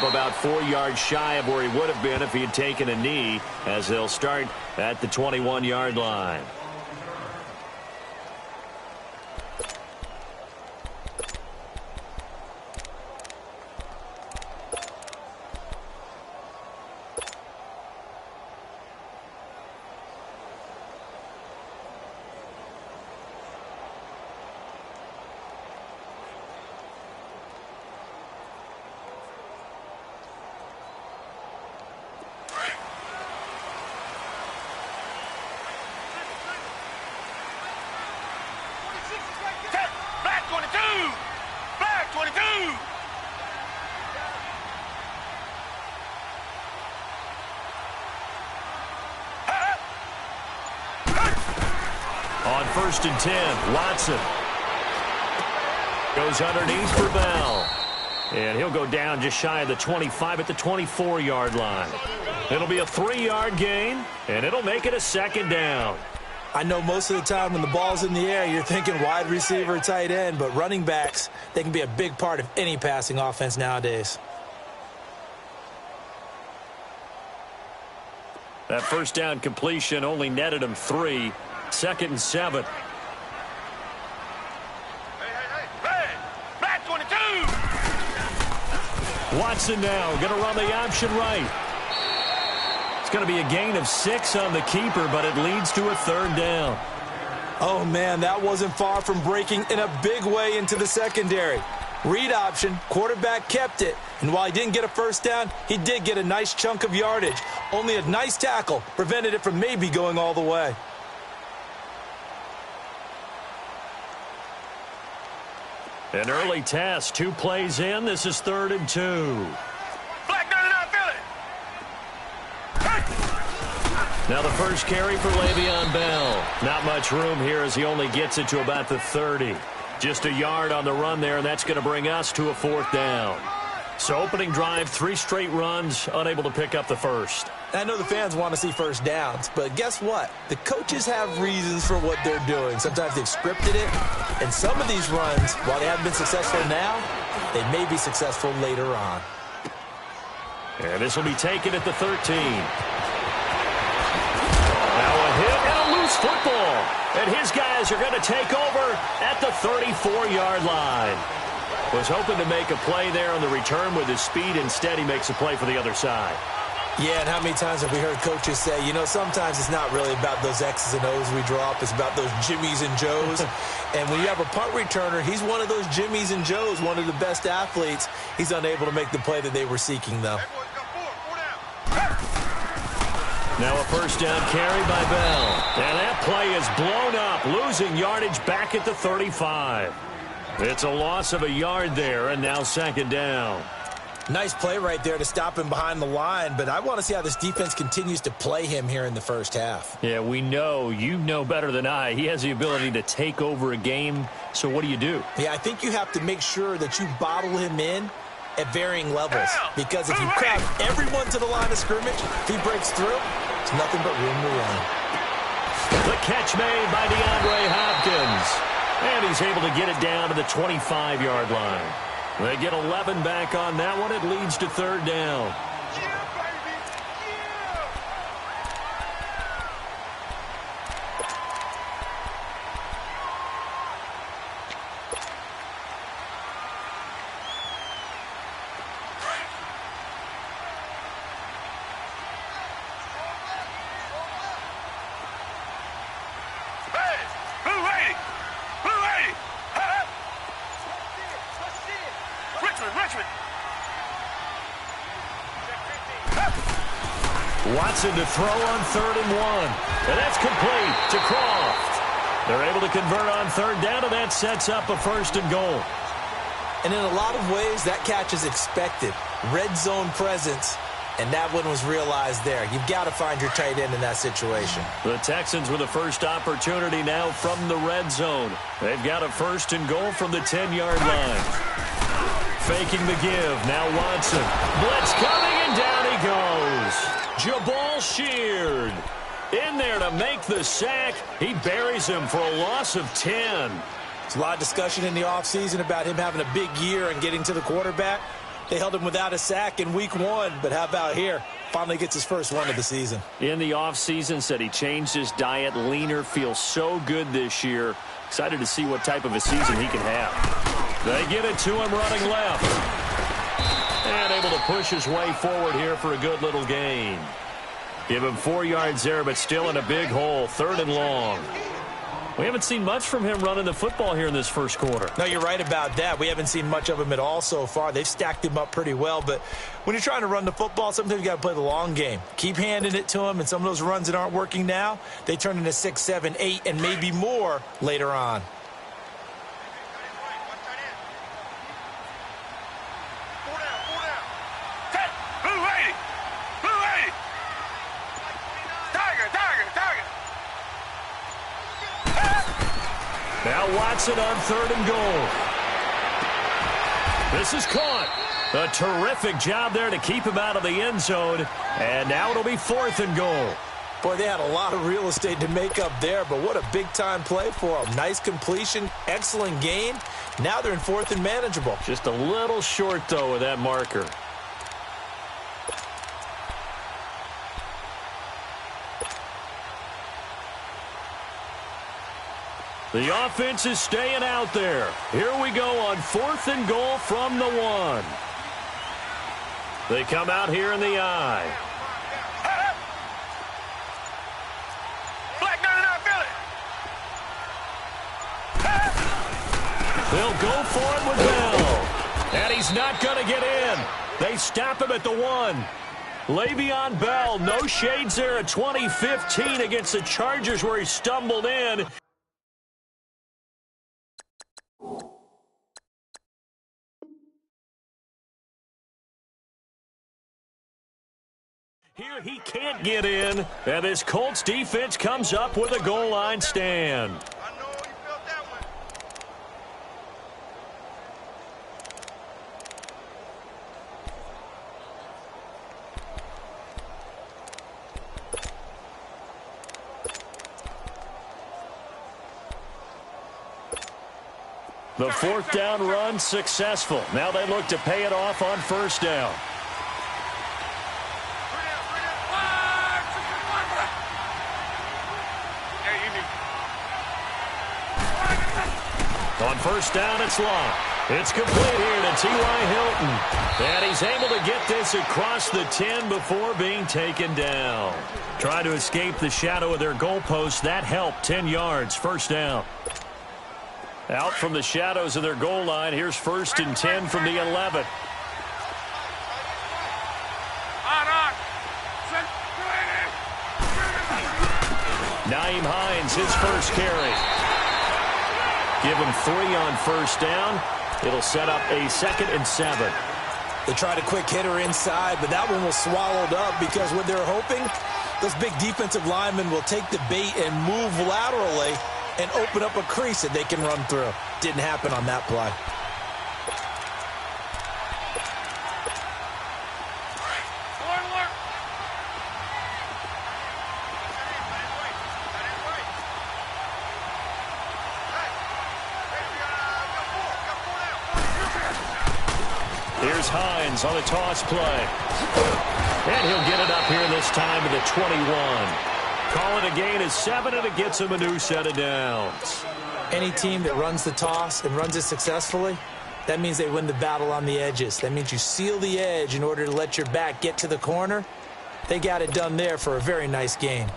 up about 4 yards shy of where he would have been if he had taken a knee, as they'll start at the 21-yard line. On 1st and 10, Watson goes underneath for Bell. And he'll go down just shy of the 25 at the 24-yard line. It'll be a 3-yard gain, and it'll make it a 2nd down. I know most of the time when the ball's in the air, you're thinking wide receiver, tight end, but running backs, they can be a big part of any passing offense nowadays. That first down completion only netted him 3. 2nd and 7. Back 22. Watson now going to run the option right. It's going to be a gain of 6 on the keeper, but it leads to a 3rd down. Oh, man, that wasn't far from breaking in a big way into the secondary. Read option, quarterback kept it, and while he didn't get a first down, he did get a nice chunk of yardage. Only a nice tackle prevented it from maybe going all the way. An early test, 2 plays in. This is 3rd and 2. Black 99, Philly. Now the first carry for Le'Veon Bell. Not much room here as he only gets it to about the 30. Just a yard on the run there, and that's going to bring us to a 4th down. So opening drive, 3 straight runs, unable to pick up the first. I know the fans want to see first downs, but guess what? The coaches have reasons for what they're doing. Sometimes they've scripted it, and some of these runs, while they haven't been successful now, they may be successful later on. And this will be taken at the 13. Now a hit and a loose football. And his guys are going to take over at the 34-yard line. Was hoping to make a play there on the return with his speed. Instead, he makes a play for the other side. Yeah, and how many times have we heard coaches say, you know, sometimes it's not really about those X's and O's we drop. It's about those Jimmies and Joes. And when you have a punt returner, he's one of those Jimmies and Joes, one of the best athletes. He's unable to make the play that they were seeking, though. Now a first down carry by Bell. And that play is blown up, losing yardage back at the 35. It's a loss of a yard there, and now 2nd down. Nice play right there to stop him behind the line, but I want to see how this defense continues to play him here in the first half. Yeah, we know. You know better than I. He has the ability to take over a game, so what do? Yeah, I think you have to make sure that you bottle him in at varying levels, because if you crowd everyone to the line of scrimmage, if he breaks through, it's nothing but room to run. The catch made by DeAndre Hopkins. And he's able to get it down to the 25-yard line. They get 11 back on that one. It leads to 3rd down. Watson to throw on 3rd and 1. And that's complete to Croft. They're able to convert on 3rd down, and that sets up a 1st and goal. And in a lot of ways, that catch is expected. Red zone presence, and that one was realized there. You've got to find your tight end in that situation. The Texans with the first opportunity now from the red zone. They've got a 1st and goal from the 10-yard line. Faking the give. Now Watson. Blitz coming, and down he goes. Jabal Sheard in there to make the sack. He buries him for a loss of 10. There's a lot of discussion in the offseason about him having a big year and getting to the quarterback. They held him without a sack in week 1, but how about here? Finally gets his first one of the season. In the offseason, said he changed his diet, leaner, feels so good this year. Excited to see what type of a season he can have. They get it to him running left. And able to push his way forward here for a good little gain. Give him 4 yards there, but still in a big hole, 3rd and long. We haven't seen much from him running the football here in this first quarter. No, you're right about that. We haven't seen much of him at all so far. They've stacked him up pretty well, but when you're trying to run the football, sometimes you got to play the long game. Keep handing it to him, and some of those runs that aren't working now, they turn into 6, 7, 8, and maybe more later on. Now Watson on 3rd and goal. This is caught. A terrific job there to keep him out of the end zone. And now it'll be 4th and goal. Boy, they had a lot of real estate to make up there, but what a big-time play for them. Nice completion, excellent gain. Now they're in 4th and manageable. Just a little short, though, with that marker. The offense is staying out there. Here we go on 4th and goal from the 1. They come out here in the I. Black 99, feel it. They'll go for it with Bell. And he's not going to get in. They stop him at the 1. Le'Veon Bell, no shades there at 2015 against the Chargers where he stumbled in. Here he can't get in, and this Colts defense comes up with a goal line stand. I know you felt that one. The 4th down run successful. Now they look to pay it off on 1st down. On 1st down, it's long. It's complete here to T.Y. Hilton. And he's able to get this across the 10 before being taken down. Trying to escape the shadow of their goalpost. That helped. 10 yards. 1st down. Out from the shadows of their goal line. Here's 1st and 10 from the 11. Nyheim Hines, his first carry. Give him 3 on 1st down. It'll set up a 2nd and 7. They tried a quick hitter inside, but that one was swallowed up because what they're hoping, those big defensive linemen will take the bait and move laterally and open up a crease that they can run through. Didn't happen on that play. Here's Hines on a toss play. And he'll get it up here this time to the 21. Call it a gain of 7, and it gets him a new set of downs. Any team that runs the toss and runs it successfully, that means they win the battle on the edges. That means you seal the edge in order to let your back get to the corner. They got it done there for a very nice game.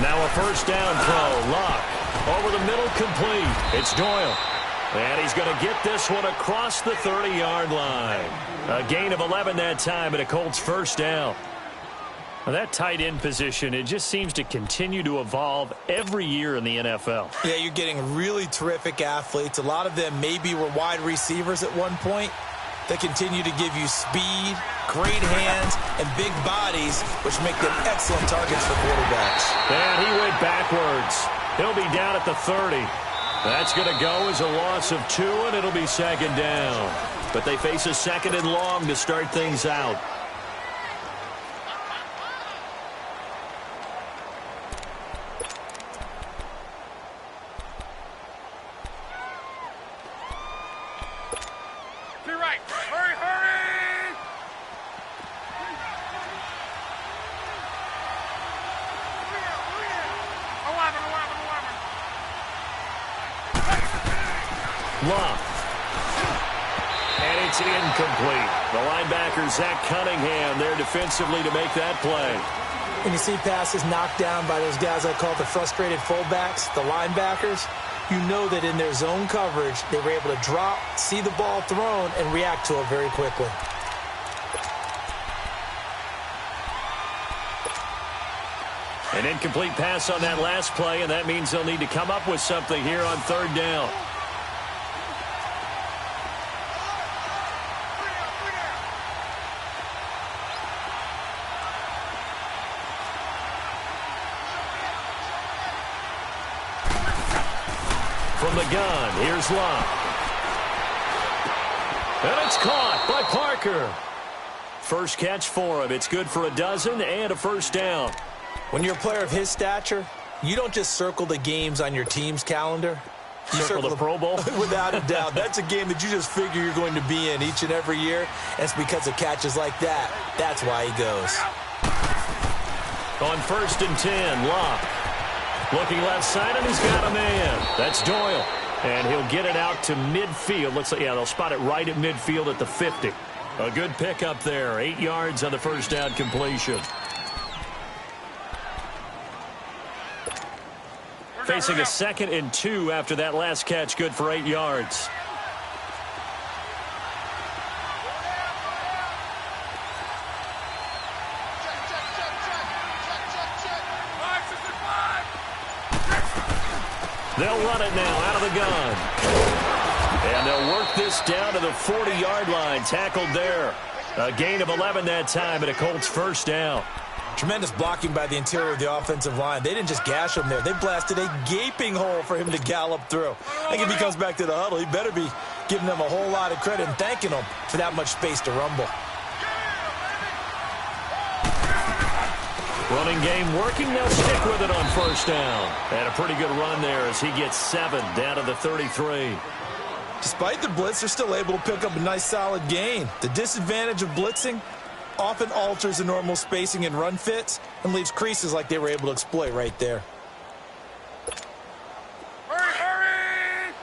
Now a 1st down throw. Lock. Over the middle, complete. It's Doyle. And he's going to get this one across the 30-yard line. A gain of 11 that time, and a Colts 1st down. Well, that tight end position, it just seems to continue to evolve every year in the NFL. Yeah, you're getting really terrific athletes. A lot of them maybe were wide receivers at one point. They continue to give you speed, great hands, and big bodies, which make them excellent targets for quarterbacks. And he went backwards. He'll be down at the 30. That's going to go as a loss of 2, and it'll be second down. But they face a second and long to start things out. And it's incomplete. The linebacker, Zach Cunningham, there defensively to make that play. When you see passes knocked down by those guys I call the frustrated fullbacks, the linebackers, you know that in their zone coverage, they were able to drop, see the ball thrown, and react to it very quickly. An incomplete pass on that last play, and that means they'll need to come up with something here on third down. From the gun, here's Locke. And it's caught by Parker. First catch for him. It's good for a dozen and a first down. When you're a player of his stature, you don't just circle the games on your team's calendar. You circle the Pro Bowl? Without a doubt. That's a game that you just figure you're going to be in each and every year. And it's because of catches like that. That's why he goes. On 1st and 10, Locke. Looking left side, and he's got a man. That's Doyle. And he'll get it out to midfield. Looks like, yeah, they'll spot it right at midfield at the 50. A good pickup there. 8 yards on the first down completion. Facing a 2nd and 2 after that last catch. Good for 8 yards. They'll run it now out of the gun. And they'll work this down to the 40-yard line. Tackled there. A gain of 11 that time, and a Colts first down. Tremendous blocking by the interior of the offensive line. They didn't just gash him there. They blasted a gaping hole for him to gallop through. I think if he comes back to the huddle, he better be giving them a whole lot of credit and thanking them for that much space to rumble. Running game working. They'll stick with it on first down. And a pretty good run there as he gets 7 down to the 33. Despite the blitz, they're still able to pick up a nice solid gain. The disadvantage of blitzing often alters the normal spacing and run fits and leaves creases like they were able to exploit right there. Hurry!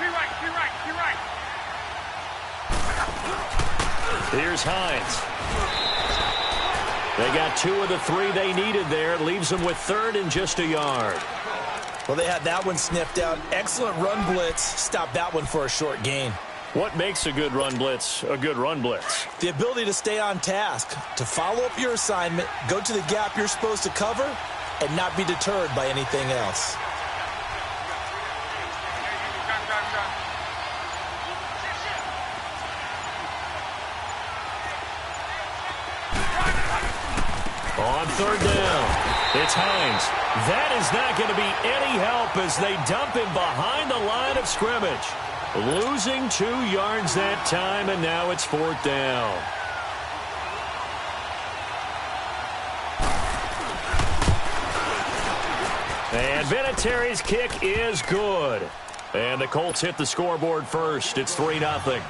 Be right. Here's Hines. They got 2 of the 3 they needed there. Leaves them with 3rd and just a yard. Well, they had that one sniffed out. Excellent run blitz. Stopped that one for a short gain. What makes a good run blitz a good run blitz? The ability to stay on task, to follow up your assignment, go to the gap you're supposed to cover, and not be deterred by anything else. On third down, it's Hines. That is not going to be any help as they dump him behind the line of scrimmage. Losing 2 yards that time, and now it's 4th down. And Vinatieri's kick is good. And the Colts hit the scoreboard first. It's 3-0.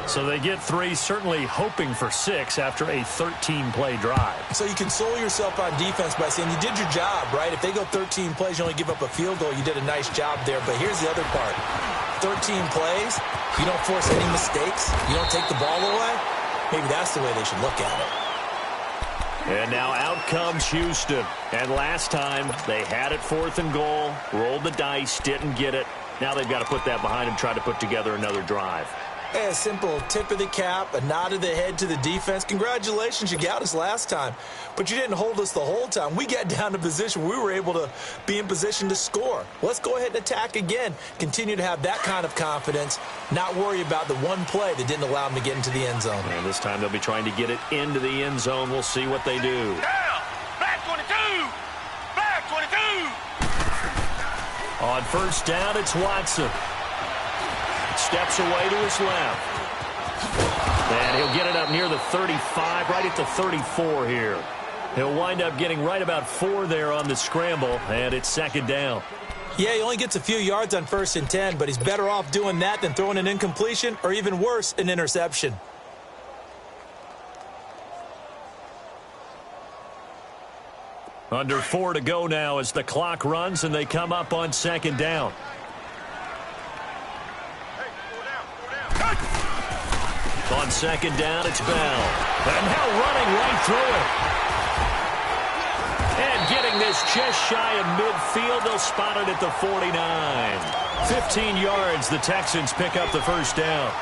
So they get 3, certainly hoping for 6 after a 13-play drive. So you console yourself on defense by saying you did your job, right? If they go 13 plays, you only give up a field goal, you did a nice job there. But here's the other part. 13 plays, you don't force any mistakes, you don't take the ball away. Maybe that's the way they should look at it. And now out comes Houston. And last time they had it 4th and goal, rolled the dice, didn't get it. Now they've got to put that behind them, try to put together another drive. A simple tip of the cap, a nod of the head to the defense. Congratulations, you got us last time. But you didn't hold us the whole time. We got down to position. We were able to be in position to score. Let's go ahead and attack again. Continue to have that kind of confidence. Not worry about the one play that didn't allow them to get into the end zone. And this time they'll be trying to get it into the end zone. We'll see what they do. Down! Back 22! Back 22! On first down, it's Watson. Steps away to his left. And he'll get it up near the 35, right at the 34 here. He'll wind up getting right about 4 there on the scramble, and it's second down. Yeah, he only gets a few yards on 1st and 10, but he's better off doing that than throwing an incompletion or even worse, an interception. Under 4 to go now as the clock runs and they come up on second down. On second down, it's Bell. And now running right through it. And getting this just shy of midfield, they'll spot it at the 49. 15 yards, the Texans pick up the first down.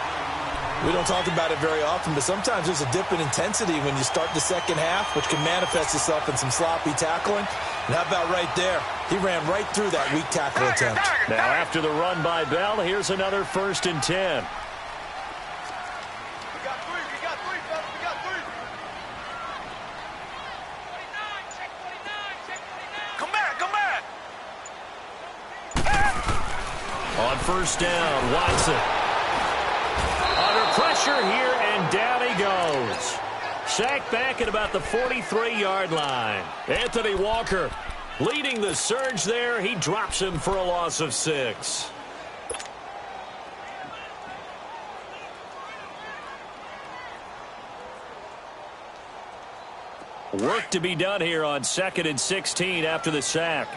We don't talk about it very often, but sometimes there's a dip in intensity when you start the second half, which can manifest itself in some sloppy tackling. And how about right there? He ran right through that weak tackle attempt. Now after the run by Bell, here's another 1st and 10. On first down, Watson. Under pressure here, and down he goes. Sacked back at about the 43-yard line. Anthony Walker leading the surge there. He drops him for a loss of 6. Work to be done here on 2nd and 16 after the sack.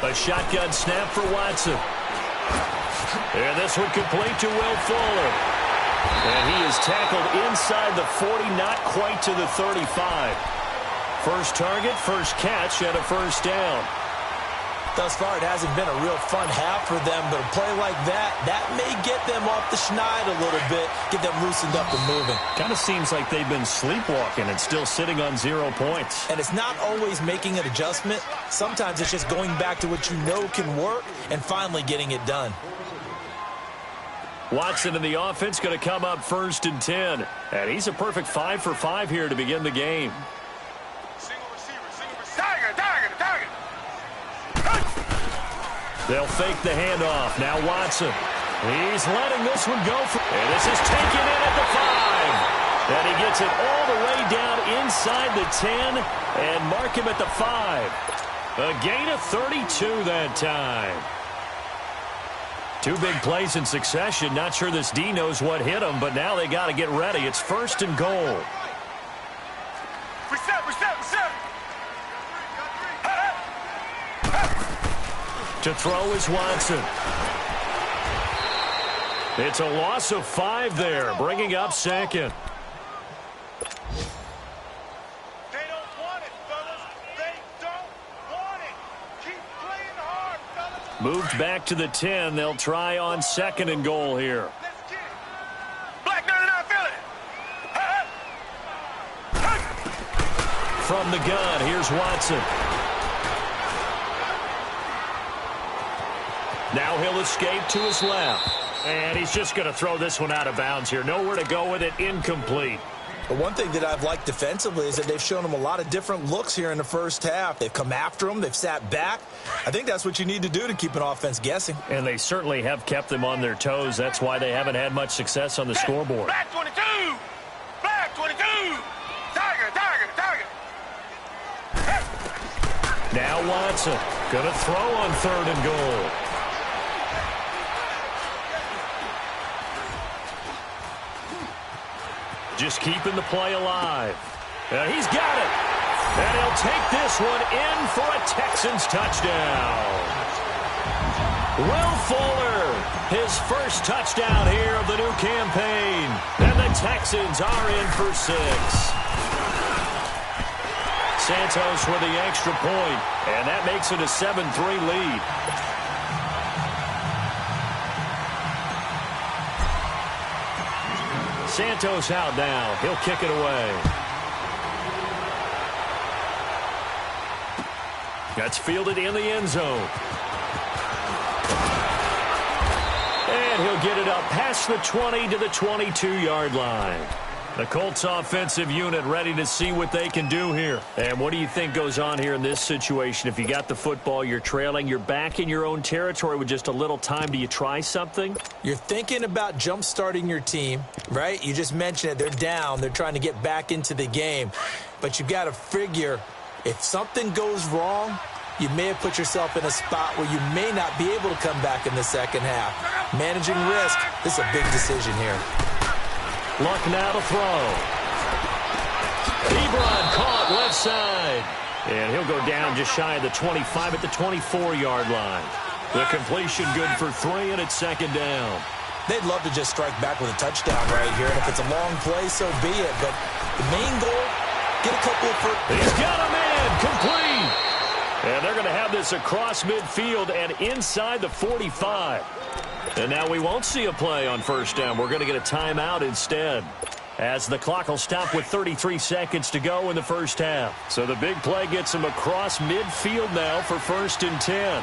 A shotgun snap for Watson. And this one complete to Will Fuller. And he is tackled inside the 40, not quite to the 35. First target, first catch, and a first down. Thus far, it hasn't been a real fun half for them, but a play like that may get them off the schneid a little bit, get them loosened up and moving. Kind of seems like they've been sleepwalking and still sitting on 0 points. And it's not always making an adjustment. Sometimes it's just going back to what you know can work and finally getting it done. Watson in the offense going to come up 1st and 10. And he's a perfect 5 for 5 here to begin the game. They'll fake the handoff. Now Watson. He's letting this one go. And this is taken in at the 5. And he gets it all the way down inside the 10 and mark him at the 5. A gain of 32 that time. 2 big plays in succession. Not sure this D knows what hit him, but now they got to get ready. It's 1st and goal. Reset. To throw is Watson. It's a loss of 5 there, bringing up 2nd. They don't want it, fellas. They don't want it. Keep playing hard, fellas. Moved back to the 10. They'll try on 2nd and goal here. Let's get it. Black 99 Philly. From the gun, here's Watson. Now he'll escape to his left. And he's just going to throw this one out of bounds here. Nowhere to go with it. Incomplete. But one thing that I've liked defensively is that they've shown him a lot of different looks here in the first half. They've come after him. They've sat back. I think that's what you need to do to keep an offense guessing. And they certainly have kept them on their toes. That's why they haven't had much success on the scoreboard. Black 22. Black 22. Tiger. Now Watson going to throw on 3rd and goal. Just keeping the play alive. He's got it. And he'll take this one in for a Texans touchdown. Will Fuller, his first touchdown here of the new campaign. And the Texans are in for 6. Santos with the extra point, and that makes it a 7-3 lead. Santos out now. He'll kick it away. That's fielded in the end zone. And he'll get it up past the 20 to the 22-yard line. The Colts offensive unit ready to see what they can do here. And what do you think goes on here in this situation? If you got the football, you're trailing, you're back in your own territory with just a little time. Do you try something? You're thinking about jump-starting your team, right? You just mentioned it. They're down. They're trying to get back into the game. But you've got to figure if something goes wrong, you may have put yourself in a spot where you may not be able to come back in the second half. Managing risk, this is a big decision here. Luck now to throw. Ebron caught left side. And he'll go down just shy of the 25 at the 24-yard line. The completion good for 3, and it's second down. They'd love to just strike back with a touchdown right here. And if it's a long play, so be it. But the main goal, get a couple of first. He's got him in. Complete. And they're going to have this across midfield and inside the 45. And now we won't see a play on first down. We're going to get a timeout instead, as the clock will stop with 33 seconds to go in the first half. So the big play gets him across midfield now for 1st and 10.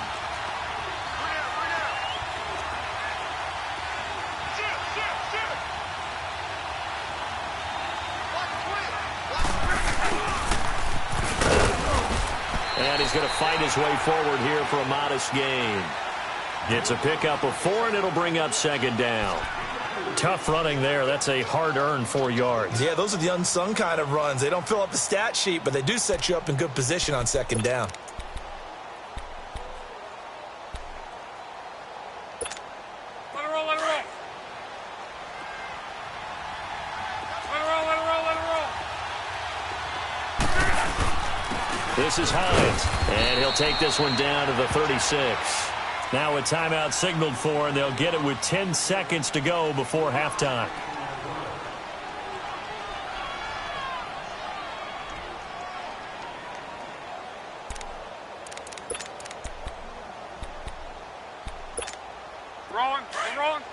And he's going to fight his way forward here for a modest gain. It's a pickup of 4, and it'll bring up second down. Tough running there. That's a hard-earned 4 yards. Yeah, those are the unsung kind of runs. They don't fill up the stat sheet, but they do set you up in good position on second down. Let it roll, let it roll. Let it roll, let it roll, let it roll. This is Hines, and he'll take this one down to the 36. Now a timeout signaled for, and they'll get it with 10 seconds to go before halftime. Rolling, rolling.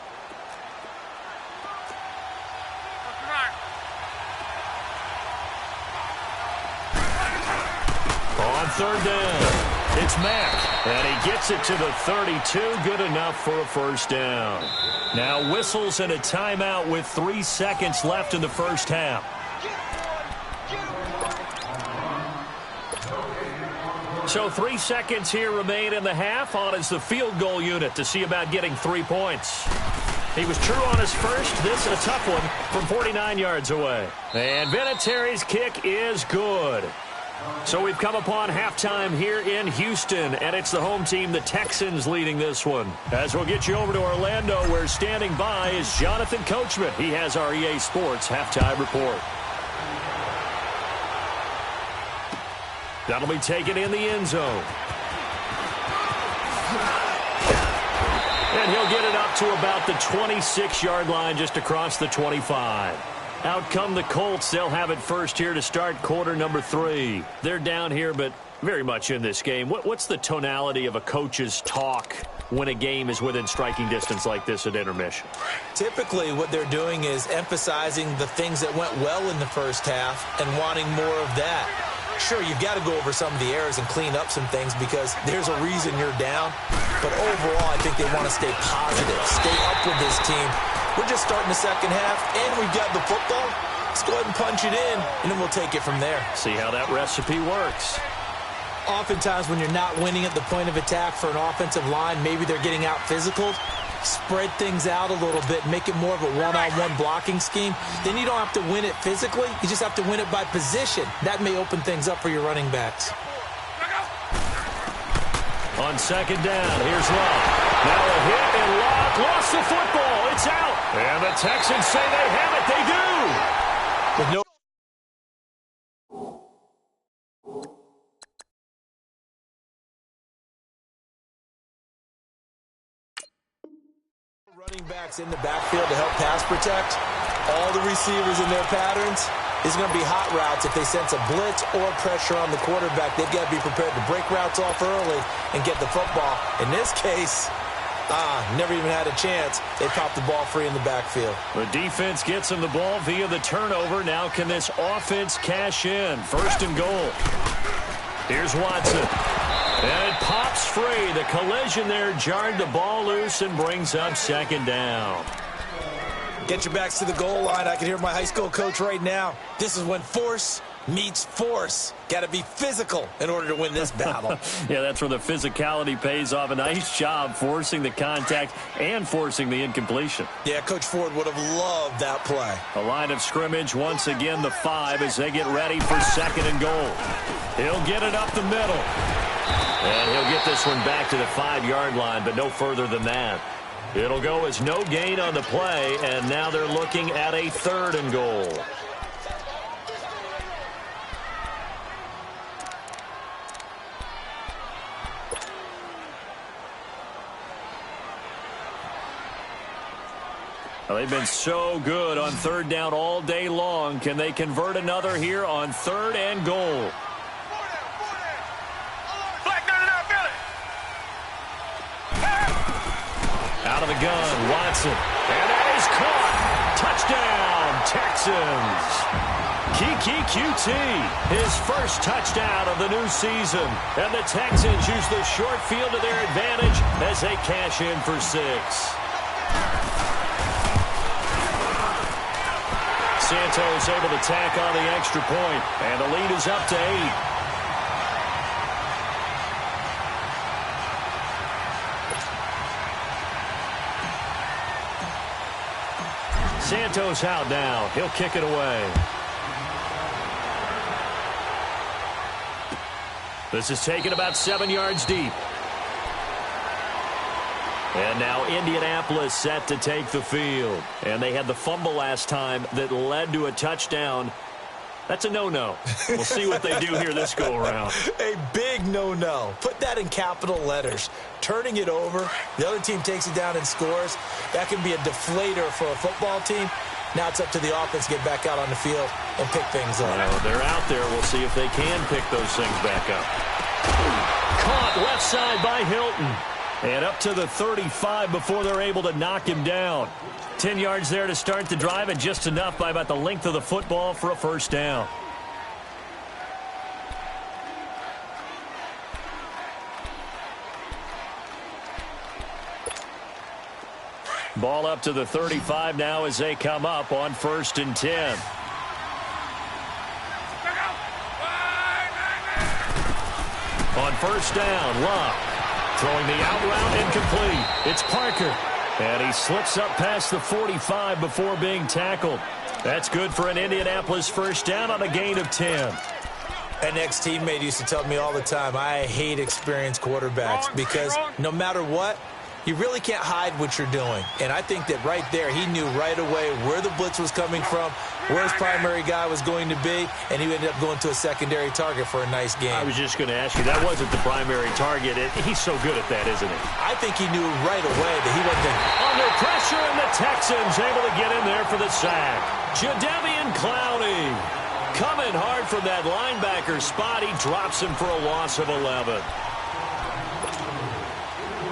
On third down. It's Mack, and he gets it to the 32. Good enough for a first down. Now whistles and a timeout with 3 seconds left in the first half. So 3 seconds here remain in the half. On is the field goal unit to see about getting 3 points. He was true on his first. This is a tough one from 49 yards away. And Vinatieri's kick is good. So we've come upon halftime here in Houston, and it's the home team, the Texans, leading this one. As we'll get you over to Orlando, where standing by is Jonathan Coachman. He has our EA Sports halftime report. That'll be taken in the end zone. And he'll get it up to about the 26-yard line, just across the 25. Out come the Colts. They'll have it first here to start quarter number 3. They're down here, but very much in this game. What's the tonality of a coach's talk when a game is within striking distance like this at intermission? Typically, what they're doing is emphasizing the things that went well in the first half and wanting more of that. Sure, you've got to go over some of the errors and clean up some things because there's a reason you're down. But overall, I think they want to stay positive, stay up with this team. We're just starting the second half, and we've got the football. Let's go ahead and punch it in, and then we'll take it from there. See how that recipe works. Oftentimes, when you're not winning at the point of attack for an offensive line, maybe they're getting out physical. Spread things out a little bit, make it more of a one-on-one blocking scheme. Then you don't have to win it physically. You just have to win it by position. That may open things up for your running backs. On second down, here's Love. Now a hit, and Love lost the football. It's out. And the Texans say they have it. They do. With no running backs in the backfield to help pass protect, all the receivers in their patterns, is going to be hot routes. If they sense a blitz or pressure on the quarterback, they've got to be prepared to break routes off early and get the football. In this case, never even had a chance. They popped the ball free in the backfield. The defense gets him the ball via the turnover. Now can this offense cash in? First and goal. Here's Watson. And it pops free. The collision there jarred the ball loose and brings up second down. Get your backs to the goal line. I can hear my high school coach right now. This is when force meets force. Got to be physical in order to win this battle. Yeah, that's where the physicality pays off. A nice job forcing the contact and forcing the incompletion. Yeah, Coach Ford would have loved that play. A line of scrimmage, once again the 5 as they get ready for 2nd and goal. He'll get it up the middle. And he'll get this one back to the 5-yard line, but no further than that. It'll go as no gain on the play, and now they're looking at a 3rd and goal. Well, they've been so good on 3rd down all day long. Can they convert another here on 3rd and goal? Out of the gun, Watson. And that is caught. Touchdown, Texans. Kiki QT, his first touchdown of the new season. And the Texans use the short field to their advantage as they cash in for 6. Santos able to tack on the extra point, and the lead is up to 8. Santos out now. He'll kick it away. This is taken about 7 yards deep. And now Indianapolis set to take the field. And they had the fumble last time that led to a touchdown. That's a no-no. We'll see what they do here this go-around. A big no-no. Put that in capital letters. Turning it over, the other team takes it down and scores. That can be a deflator for a football team. Now it's up to the offense to get back out on the field and pick things up. Well, they're out there. We'll see if they can pick those things back up. Caught left side by Hilton. And up to the 35 before they're able to knock him down. 10 yards there to start the drive, and just enough by about the length of the football for a first down. Ball up to the 35 now as they come up on 1st and 10. On 1st down, Love. Throwing the out route incomplete. It's Parker. And he slips up past the 45 before being tackled. That's good for an Indianapolis first down on a gain of 10. An ex-teammate used to tell me all the time, I hate experienced quarterbacks because no matter what, you really can't hide what you're doing. And I think that right there, he knew right away where the blitz was coming from, where his primary guy was going to be, and he ended up going to a secondary target for a nice game. I was just going to ask you, that wasn't the primary target. He's so good at that, isn't he? I think he knew right away that he wasn't under pressure, and the Texans able to get in there for the sack. Jadeveon Clowney coming hard from that linebacker spot. He drops him for a loss of 11.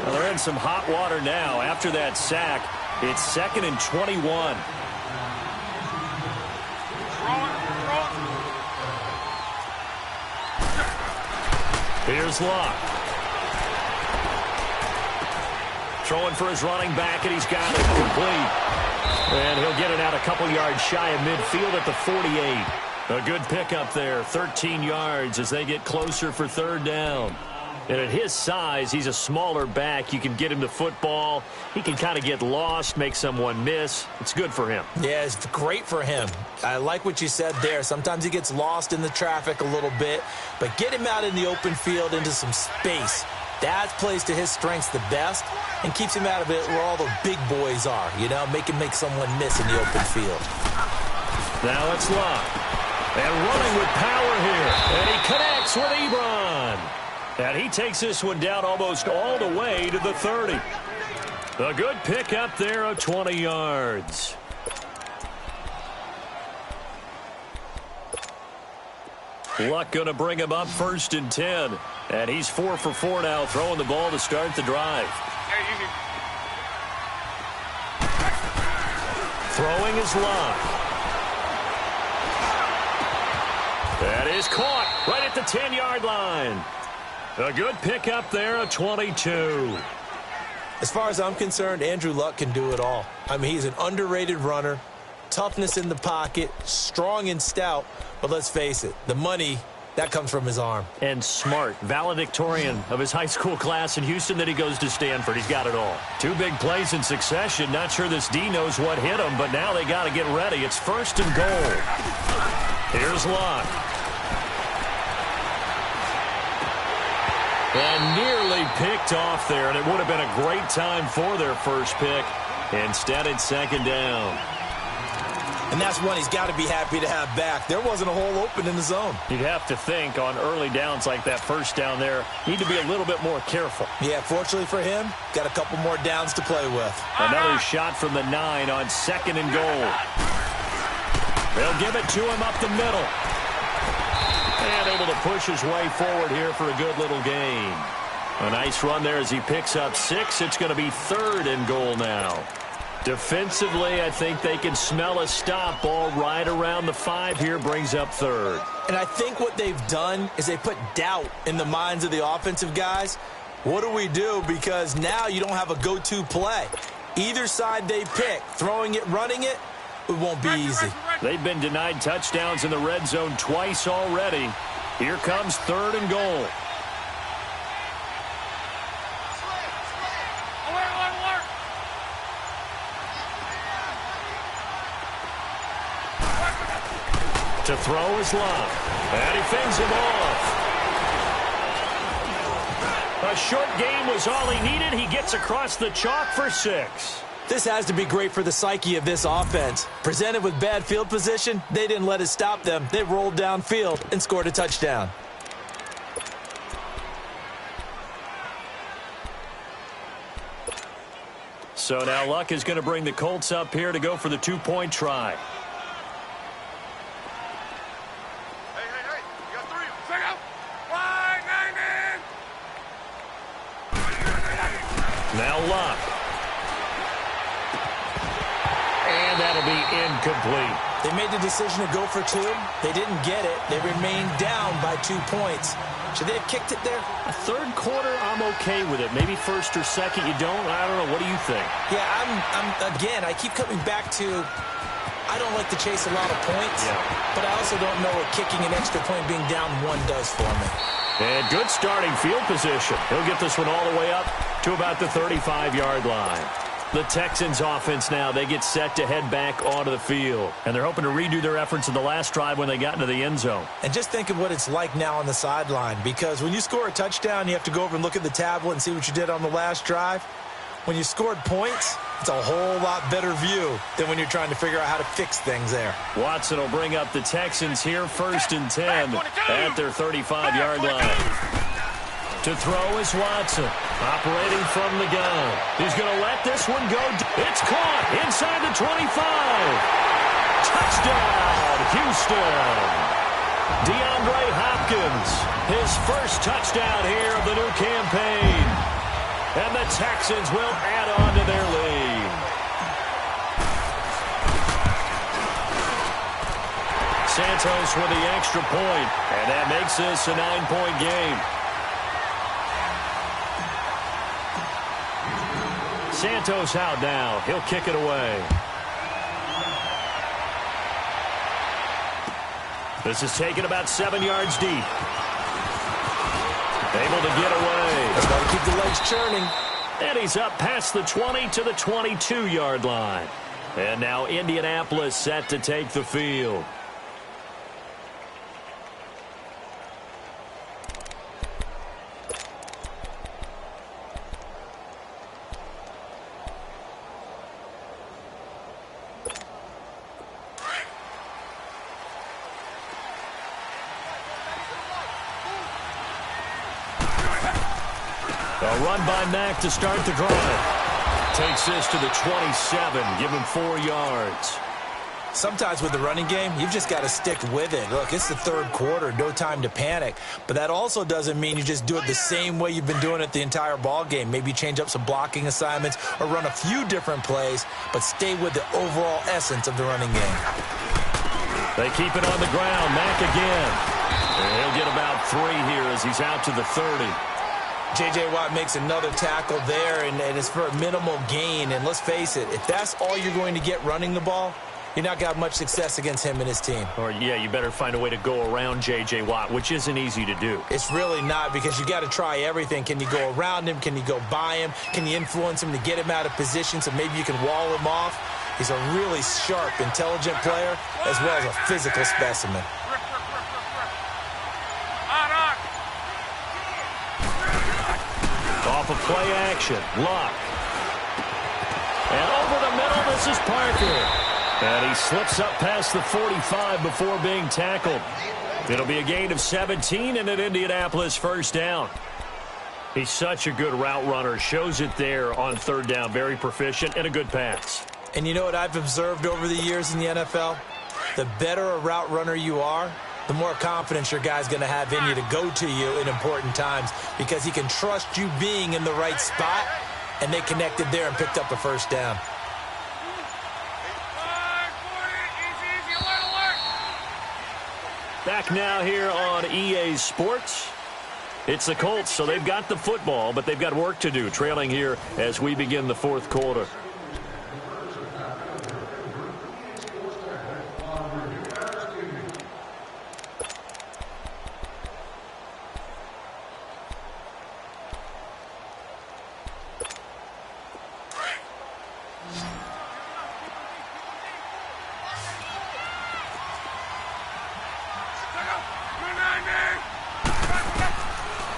Well, they're in some hot water now. After that sack, it's 2nd and 21. Here's Locke. Throwing for his running back, and he's got it complete. And he'll get it out a couple yards shy of midfield at the 48. A good pickup there, 13 yards as they get closer for 3rd down. And at his size, he's a smaller back. You can get him the football. He can kind of get lost, make someone miss. It's good for him. Yeah, it's great for him. I like what you said there. Sometimes he gets lost in the traffic a little bit, but get him out in the open field into some space. That plays to his strengths the best and keeps him out of it where all the big boys are, you know, make someone miss in the open field. Now it's Locke. And running with power here. And he connects with Ebron. And he takes this one down almost all the way to the 30. A good pick up there of 20 yards. Luck going to bring him up 1st and 10. And he's 4 for 4 now, throwing the ball to start the drive. Throwing is Luck. That is caught right at the 10-yard line. A good pick up there of 22. As far as I'm concerned, Andrew Luck can do it all. I mean, he's an underrated runner, toughness in the pocket, strong and stout, but let's face it, the money, that comes from his arm. And smart, valedictorian of his high school class in Houston, then he goes to Stanford. He's got it all. 2 big plays in succession. Not sure this D knows what hit him, but now they got to get ready. It's 1st and goal. Here's Luck. And nearly picked off there, and it would have been a great time for their first pick. Instead, it's 2nd down. And that's one he's got to be happy to have back. There wasn't a hole open in the zone. You'd have to think on early downs like that first down there, need to be a little bit more careful. Yeah, fortunately for him, got a couple more downs to play with. Another shot from the 9 on 2nd and goal. They'll give it to him up the middle. And able to push his way forward here for a good little gain. A nice run there as he picks up 6. It's going to be 3rd and goal now. Defensively, I think they can smell a stop. Ball right around the 5 here, brings up 3rd. And I think what they've done is they put doubt in the minds of the offensive guys. What do we do? Because now you don't have a go-to play. Either side they pick, throwing it, running it, it won't be easy. They've been denied touchdowns in the red zone twice already. Here comes 3rd and goal. To throw is Luck. And he fends him off. A short game was all he needed. He gets across the chalk for 6. This has to be great for the psyche of this offense. Presented with bad field position, they didn't let it stop them. They rolled downfield and scored a touchdown. So now Luck is going to bring the Colts up here to go for the 2-point try. Now Luck. And that'll be incomplete. They made the decision to go for 2. They didn't get it. They remained down by 2 points. Should they have kicked it there? A 3rd quarter, I'm okay with it. Maybe 1st or 2nd, you don't? I don't know. What do you think? Yeah, again, I keep coming back to I don't like to chase a lot of points, but I also don't know what kicking an extra point being down 1 does for me. And good starting field position. He'll get this one all the way up to about the 35-yard line. The Texans offense now, they get set to head back onto the field. And they're hoping to redo their efforts in the last drive when they got into the end zone. And just think of what it's like now on the sideline, because when you score a touchdown, you have to go over and look at the tablet and see what you did on the last drive. When you scored points, it's a whole lot better view than when you're trying to figure out how to fix things there. Watson will bring up the Texans here, 1st and 10 at their 35-yard line. To throw is Watson, operating from the gun. He's going to let this one go. It's caught inside the 25. Touchdown, Houston. DeAndre Hopkins, his first touchdown here of the new campaign. And the Texans will add on to their lead. Santos with the extra point, and that makes this a 9-point game. Santos out now. He'll kick it away. This is taken about 7 yards deep. Able to get away. Just got to keep the legs churning. And he's up past the 20 to the 22-yard line. And now Indianapolis set to take the field. A run by Mack to start the drive. Takes this to the 27, give him 4 yards. Sometimes with the running game, you've just got to stick with it. Look, it's the 3rd quarter, no time to panic. But that also doesn't mean you just do it the same way you've been doing it the entire ball game. Maybe change up some blocking assignments or run a few different plays, but stay with the overall essence of the running game. They keep it on the ground. Mack again. And he'll get about 3 here as he's out to the 30. J.J. Watt makes another tackle there, and it's for a minimal gain. And let's face it, if that's all you're going to get running the ball, you're not going to have much success against him and his team. Or, yeah, you better find a way to go around J.J. Watt, which isn't easy to do. It's really not, because you got to try everything. Can you go around him? Can you go by him? Can you influence him to get him out of position so maybe you can wall him off? He's a really sharp, intelligent player, as well as a physical specimen. Off of play action, Luck. And over the middle, this is Parker. And he slips up past the 45 before being tackled. It'll be a gain of 17 and an Indianapolis first down. He's such a good route runner. Shows it there on third down. Very proficient and a good pass. And you know what I've observed over the years in the NFL? The better a route runner you are, the more confidence your guy's going to have in you to go to you in important times, because he can trust you being in the right spot, and they connected there and picked up a first down. Back now here on EA Sports. It's the Colts, so they've got the football, but they've got work to do, trailing here as we begin the fourth quarter.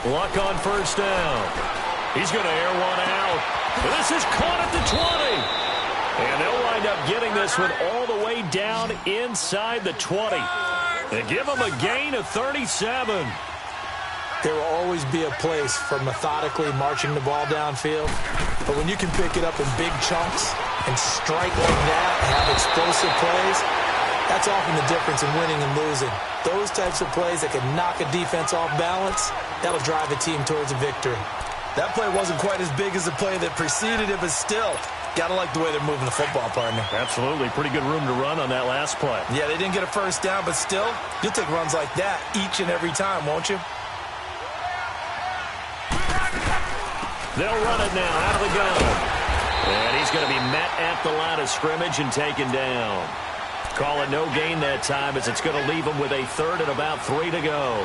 Luck on first down. He's going to air one out. This is caught at the 20. And they'll wind up getting this one all the way down inside the 20. And give them a gain of 37. There will always be a place for methodically marching the ball downfield. But when you can pick it up in big chunks and strike like that and have explosive plays, that's often the difference in winning and losing. Those types of plays that can knock a defense off balance, that'll drive a team towards a victory. That play wasn't quite as big as the play that preceded it, but still, got to like the way they're moving the football, partner. Absolutely. Pretty good room to run on that last play. Yeah, they didn't get a first down, but still, you'll take runs like that each and every time, won't you? They'll run it now out of the gun. And he's going to be met at the line of scrimmage and taken down. Call it no gain that time, as it's going to leave him with a third and about 3 to go.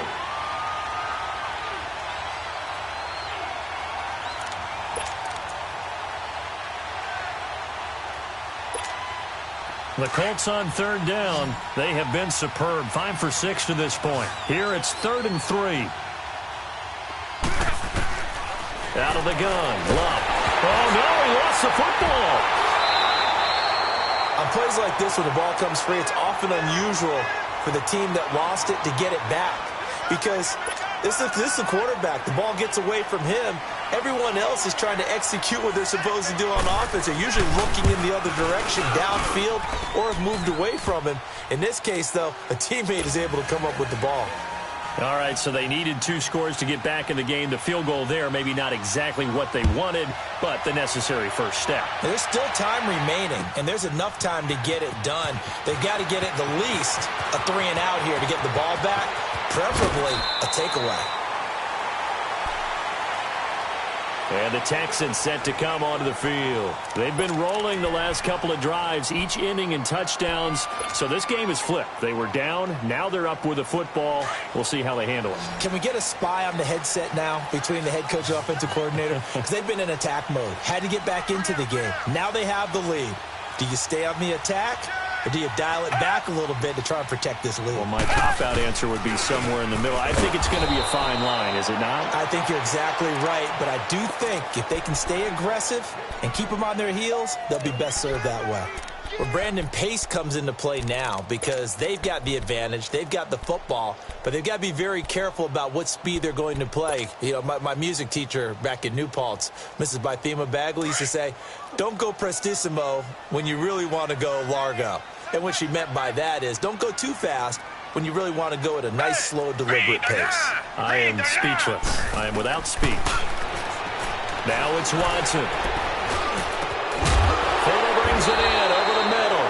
The Colts on third down. They have been superb. 5 for 6 to this point. Here it's 3rd and 3. Out of the gun. Luck. Oh, no, he lost the football. On plays like this, when the ball comes free, it's often unusual for the team that lost it to get it back, because this is the quarterback. The ball gets away from him. Everyone else is trying to execute what they're supposed to do on offense. They're usually looking in the other direction, downfield, or have moved away from him. In this case, though, a teammate is able to come up with the ball. All right, so they needed 2 scores to get back in the game. The field goal there, maybe not exactly what they wanted, but the necessary first step. There's still time remaining, and there's enough time to get it done. They've got to get it the least a 3 and out here to get the ball back, preferably a takeaway. And the Texans set to come onto the field. They've been rolling the last couple of drives, each inning in touchdowns. So this game is flipped. They were down. Now they're up with the football. We'll see how they handle it. Can we get a spy on the headset now between the head coach and offensive coordinator? Because they've been in attack mode. Had to get back into the game. Now they have the lead. Do you stay on the attack, or do you dial it back a little bit to try and protect this lead? Well, my cop-out answer would be somewhere in the middle. I think it's going to be a fine line, is it not? I think you're exactly right, but I do think if they can stay aggressive and keep them on their heels, they'll be best served that way. Well, Brandon, pace comes into play now because they've got the advantage. They've got the football, but they've got to be very careful about what speed they're going to play. You know, my music teacher back in New Paltz, Mrs. Bythema Bagley, used to say, don't go prestissimo when you really want to go largo. And what she meant by that is don't go too fast when you really want to go at a nice, slow, deliberate pace. I am speechless. I am without speech. Now it's Watson. Fuller brings it in over the middle.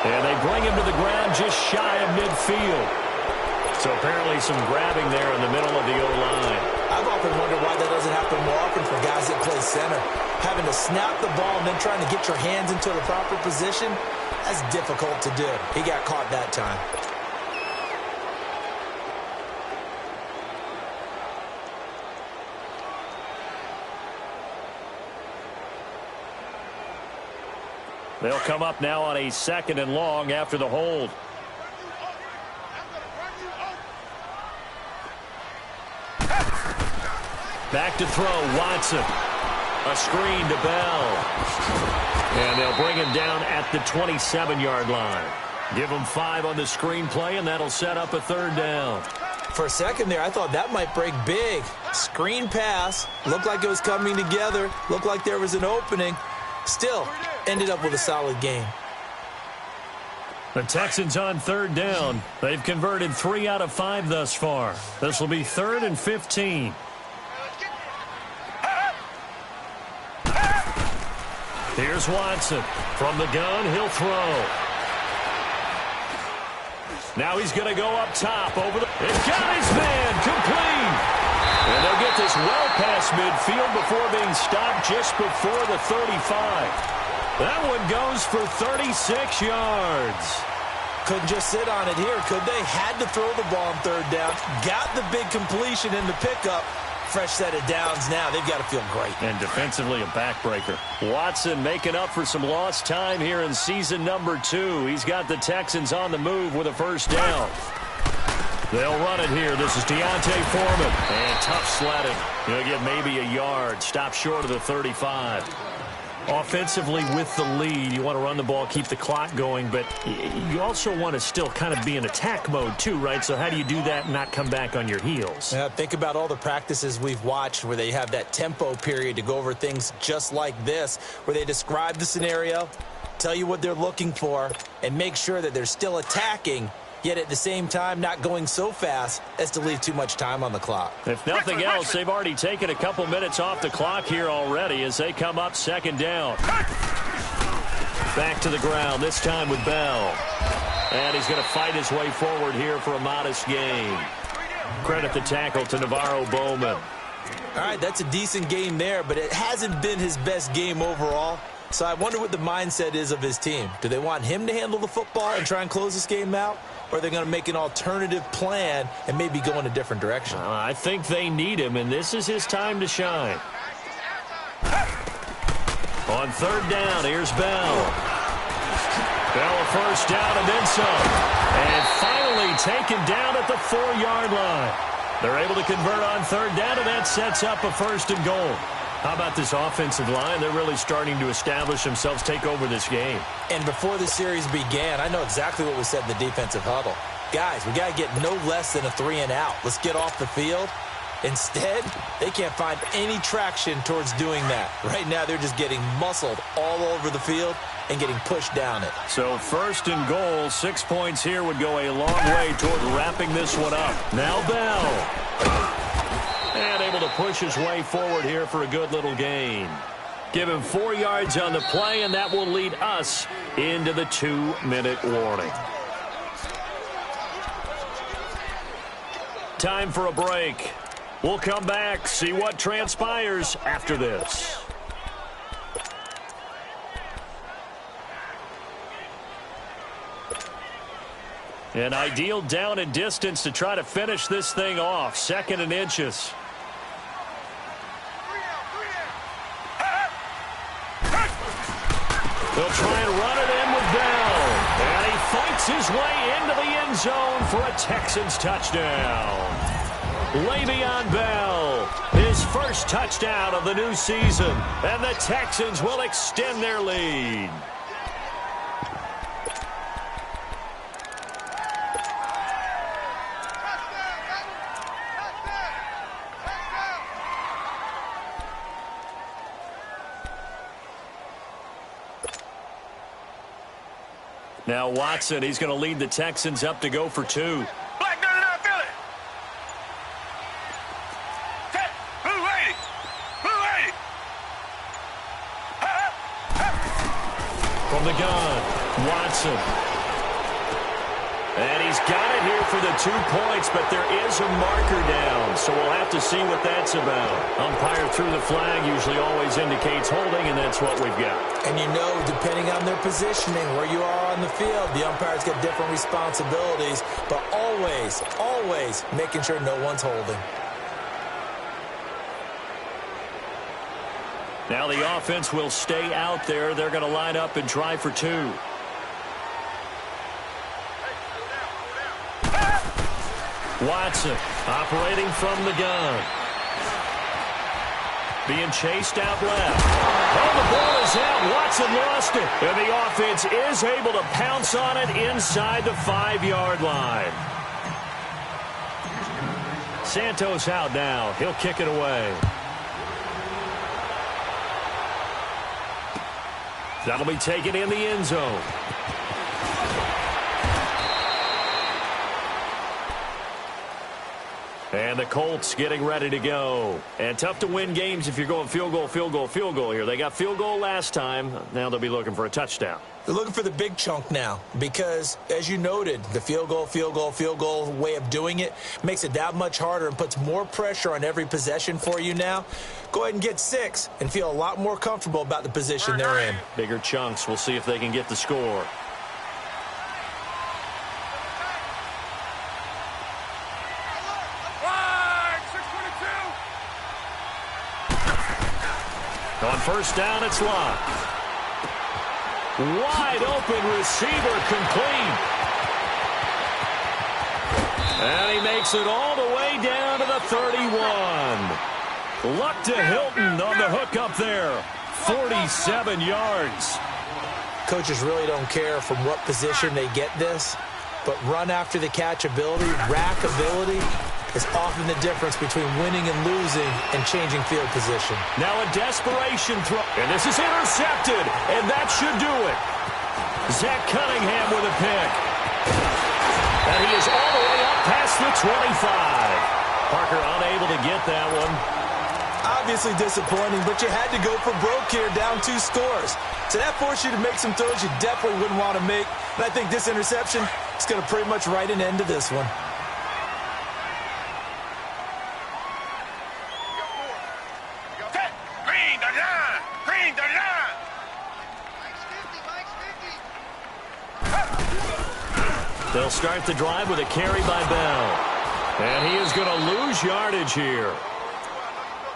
And they bring him to the ground just shy of midfield. So apparently some grabbing there in the middle of the O-line. I've often wondered why center. Having to snap the ball and then trying to get your hands into the proper position, that's difficult to do. He got caught that time. They'll come up now on a 2nd and long after the hold. Back to throw, Watson. A screen to Bell. And they'll bring him down at the 27-yard line. Give him 5 on the screen play, and that'll set up a 3rd down. For a second there, I thought that might break big. Screen pass. Looked like it was coming together. Looked like there was an opening. Still, ended up with a solid game. The Texans on 3rd down. They've converted 3 out of 5 thus far. This will be 3rd and 15. Here's Watson. From the gun, he'll throw. Now he's going to go up top over the... It's got his man, complete. And they'll get this well past midfield before being stopped just before the 35. That one goes for 36 yards. Couldn't just sit on it here, could they? Had to throw the ball on 3rd down. Got the big completion in the pickup. Fresh set of downs now. They've got to feel great. And defensively, a backbreaker. Watson making up for some lost time here in season number 2. He's got the Texans on the move with a 1st down. They'll run it here. This is Deontay Foreman. And tough sledding. He'll get maybe a yard. Stop short of the 35. Offensively with the lead, you want to run the ball, keep the clock going, but you also want to still kind of be in attack mode too, right? So how do you do that and not come back on your heels? Yeah, think about all the practices we've watched where they have that tempo period to go over things just like this, where they describe the scenario, tell you what they're looking for, and make sure that they're still attacking, yet at the same time not going so fast as to leave too much time on the clock. If nothing else, they've already taken a couple minutes off the clock here already as they come up 2nd down. Back to the ground, this time with Bell. And he's going to fight his way forward here for a modest gain. Credit the tackle to Navarro Bowman. All right, that's a decent game there, but it hasn't been his best game overall. So I wonder what the mindset is of his team. Do they want him to handle the football and try and close this game out? Or are they going to make an alternative plan and maybe go in a different direction? I think they need him, and this is his time to shine. On 3rd down, here's Bell. Bell a 1st down and then some. And finally taken down at the 4-yard line. They're able to convert on 3rd down, and that sets up a 1st and goal. How about this offensive line? They're really starting to establish themselves, take over this game. And before the series began, I know exactly what we said in the defensive huddle. Guys, we got to get no less than a 3-and-out. Let's get off the field. Instead, they can't find any traction towards doing that. Right now, they're just getting muscled all over the field and getting pushed down it. So 1st and goal, 6 points here would go a long way toward wrapping this one up. Now Bell. And able to push his way forward here for a good little gain. Give him 4 yards on the play, and that will lead us into the 2-minute warning. Time for a break. We'll come back, see what transpires after this. An ideal down and distance to try to finish this thing off. 2nd and inches. They'll try and run it in with Bell. And he fights his way into the end zone for a Texans touchdown. Le'Veon Bell, his 1st touchdown of the new season. And the Texans will extend their lead. Now Watson, he's going to lead the Texans up to go for 2. Black 99 Philly. Blue 80. Blue 80. From the gun, Watson. And he's got it here for the 2 points, but there is a marker down, so we'll have to to see what that's about. Umpire threw the flag, usually always indicates holding, and that's what we've got. And you know, depending on their positioning, where you are on the field, the umpires get different responsibilities, but always, always making sure no one's holding. Now the offense will stay out there. They're going to line up and try for two. Watson operating from the gun. Being chased out left. Oh, the ball is out. Watson lost it. And the offense is able to pounce on it inside the 5-yard line. Santos out now. He'll kick it away. That'll be taken in the end zone. And the Colts getting ready to go. And tough to win games if you're going field goal, field goal, field goal here. They got field goal last time. Now they'll be looking for a touchdown. They're looking for the big chunk now because, as you noted, the field goal way of doing it makes it that much harder and puts more pressure on every possession for you now. Go ahead and get 6 and feel a lot more comfortable about the position they're in. Bigger chunks. We'll see if they can get the score. On first down, it's locked. Wide open receiver complete. And he makes it all the way down to the 31. Luck to Hilton on the hook up there. 47 yards. Coaches really don't care from what position they get this, but run after the catch ability, rack ability, is often the difference between winning and losing and changing field position. Now a desperation throw. And this is intercepted. And that should do it. Zach Cunningham with a pick. And he is all the way up past the 25. Parker unable to get that one. Obviously disappointing, but you had to go for broke here, down 2 scores. So that forced you to make some throws you definitely wouldn't want to make. And I think this interception is going to pretty much write an end to this one. They'll start the drive with a carry by Bell. And he is going to lose yardage here.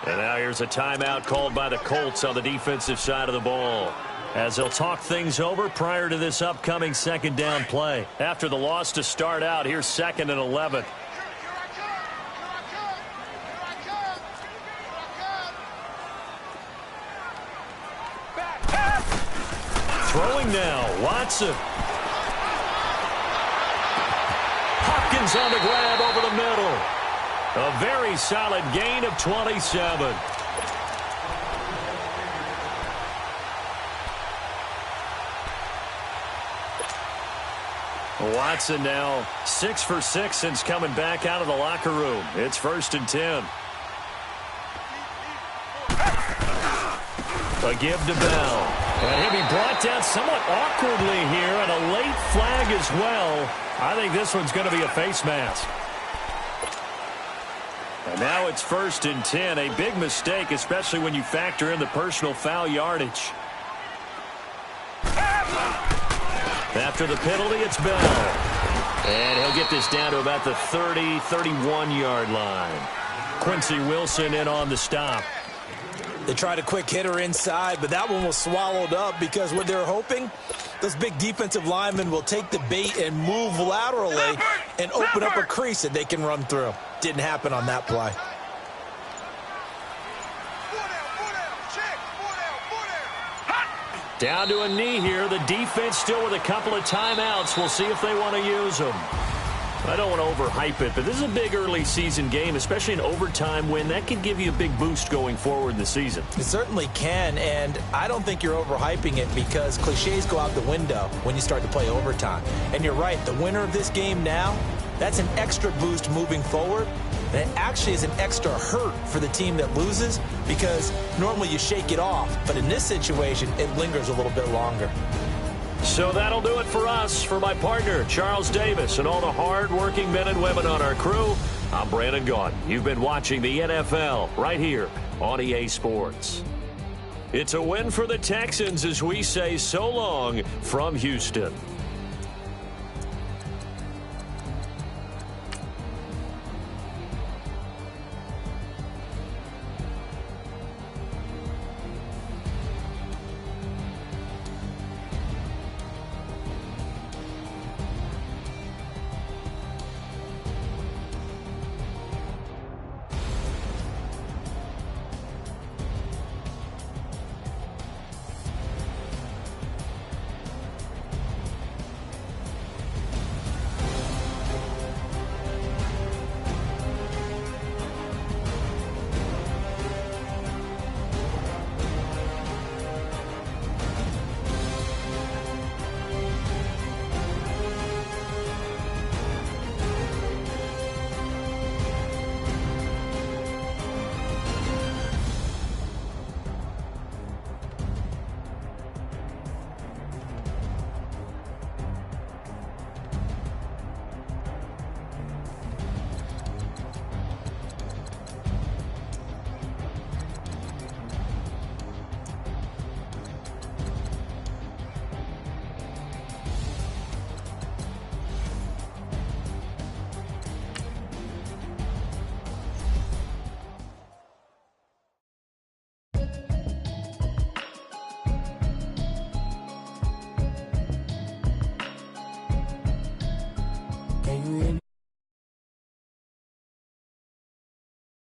And now here's a timeout called by the Colts on the defensive side of the ball, as they'll talk things over prior to this upcoming second down play. After the loss to start out, here's 2nd and 11. Throwing now, Watson. Hopkins on the grab over the middle. A very solid gain of 27. Watson now 6 for 6 since coming back out of the locker room. It's 1st and 10. A give to Bell. And he'll be brought down somewhat awkwardly here, and a late flag as well. I think this one's going to be a face mask. And now it's 1st and 10. A big mistake, especially when you factor in the personal foul yardage. After the penalty, it's Bell. And he'll get this down to about the 30, 31-yard line. Quincy Wilson in on the stop. They tried a quick hitter inside, but that one was swallowed up because what they're hoping, those big defensive linemen will take the bait and move laterally and open up a crease that they can run through. Didn't happen on that play. Down to a knee here. The defense still with a couple of timeouts. We'll see if they want to use them. I don't want to overhype it, but this is a big early season game, especially an overtime win. That could give you a big boost going forward in the season. It certainly can, and I don't think you're overhyping it because cliches go out the window when you start to play overtime. And you're right, the winner of this game now, that's an extra boost moving forward. And it actually is an extra hurt for the team that loses because normally you shake it off. But in this situation, it lingers a little bit longer. So that'll do it for us. For my partner, Charles Davis, and all the hard-working men and women on our crew, I'm Brandon Gaudin. You've been watching the NFL right here on EA Sports. It's a win for the Texans as we say so long from Houston. Can you hear me?